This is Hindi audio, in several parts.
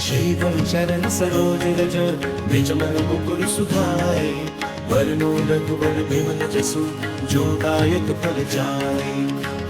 श्रीवम चरण सरोज रज निज मन मुकुर सुधाए। वरनो रघुवर बिमल जसु जो दायक फल जाए।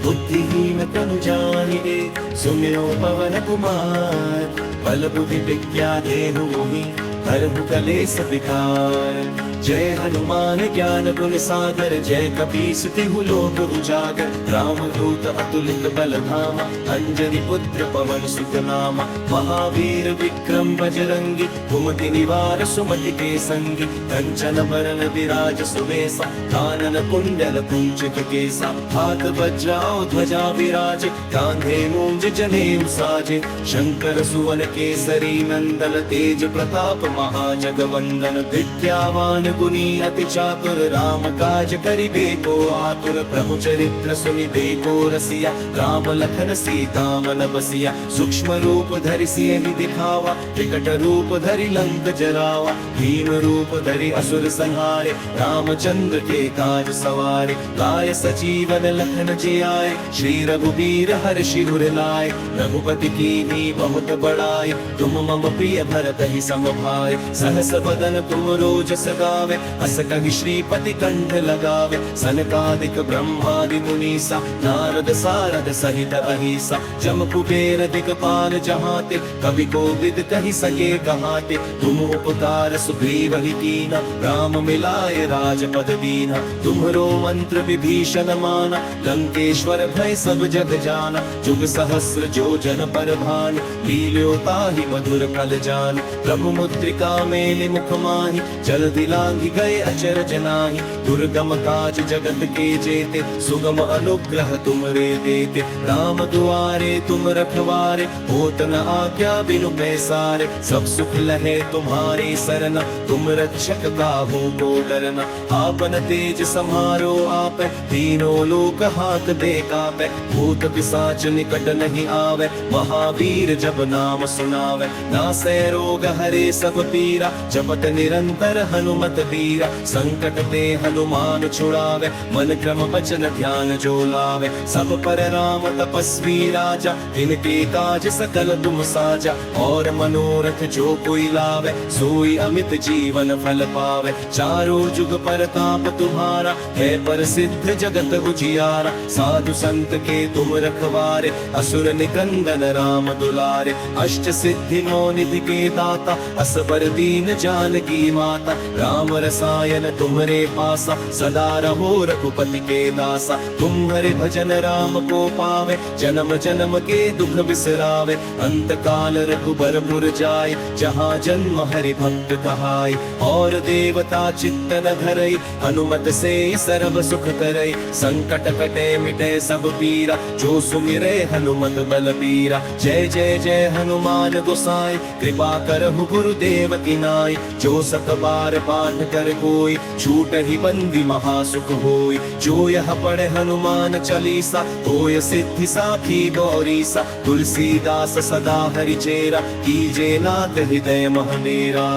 बुद्धिहीन तनु जानिए सुमिरो पवन कुमार। बल बुद्धि विद्या देहु मोहि हरहु कलेस विकार। जय हनुमान ज्ञान गुण सागर जय कपीस तिहु लोक उजागर। रामदूत अतुलित बल धामा अंजनी पुत्र पवन सुत नामा। महावीर विक्रम बजरंगी कुमति निवार सुमति के संगी। कंचन बरन विराज सुवेसा कानन कुंडल कुंचित केसा। हाथ वज्र ध्वजा विराज कांधे मूंज जनेऊ साजे। शंकर सुवन केसरी नंदन तेज प्रताप महाजगवंदन। विद्यावान गुणी अति चातुर राम काज करिबे को आतुर। प्रभु चरित्र सुनिबे को रसिया राम लखन सीता मन बसिया। सूक्ष्म रूप धरि सियहि दिखावा विकट रूप धरि लंक जरावा। भीम रूप धरि असुर संहारे रामचंद्र के काज सवारे। लाय सजीवन लखन जियाए श्री रघुबीर हर्षि उर लाए। रघुपति कीन्ही बहुत बड़ाई तुम मम प्रिय भरत ही सम भाई। सहस बदन तुम रोजस गावे अस कहि श्रीपति कंठ लगावे। सनकादिक ब्रह्मादि मुनीसा नारद सारद सहित अहिसा। जम कुबेर दिक्पाल जहाते कवि कोविद कहि सके कहाते। तुम उपकार सुग्रीव ही कीना राम मिलाए राजपद दीना। तुम्हरो मंत्र विभीषण माना लंकेश्वर भय सब जग जाना। जुग सहस्र जो जन पर भानु लील्यो ताहि मधुर फल जान। प्रभु मुद्रिका मेलि मुख माहि जल्दि लांघि गए अचरज नाहि। दुर्गम काज जगत के जेते सुगम अनुग्रह तुमरे देते। राम दुआरे तुम रखवारे होत न आज्ञा बिनु पैसारे। सब सुख लहे तुम्हारी सरना तुम रक्षक काहू को डरना। आपन तेज समारो आप तीनों लोक हाथ दे कापै। भूत पिशाच निकट नहीं आवे महावीर जब नाम सुनावे। नासै रोग हरे सब पीरा जपत निरंतर हनुमत बीरा। संकट ते हनुमान छुड़ावे मन क्रम वचन ध्यान जो लावे। सब पर राम तपस्वी राजा इनके काज सकल तुम साजा। और मनोरथ जो कोई लावे सोई अमित जीवन फल पावे। चारों जुग परताप तुम्हारा है प्रसिद्ध जगत उजियारा। साधु संत के तुम रखवारे असुर निकंदन राम दुलारे। अष्ट सिद्धि नौ निधि के दाता असबर दीन जानकी माता। राम रसायन तुम्हारे पासा सदा रहो रघुपति के दासा। तुम्हारे भजन राम को पावे जन्म जन्म के दुख बिसरावे। अंत काल रघुबर पुर जाय जहाँ जन्म हरि भक्त कहाय। और देवता चित्त न धरई हनुमत से सर्व सुख करई। संकट कटे मिटे सब पीरा जो सुमिरे हनुमत बल बीरा। जय जय जय हनुमान गोसाई कृपा करहु गुरुदेव की नाई। जो सत बार पाठ कर कोई छूट ही बंदी महासुख होई। जो यह पढ़े हनुमान चालीसा होय सिद्धि साखी गौरीसा। तुलसीदास सदा हरि चेरा कीजे नाथ हृदय महनेरा।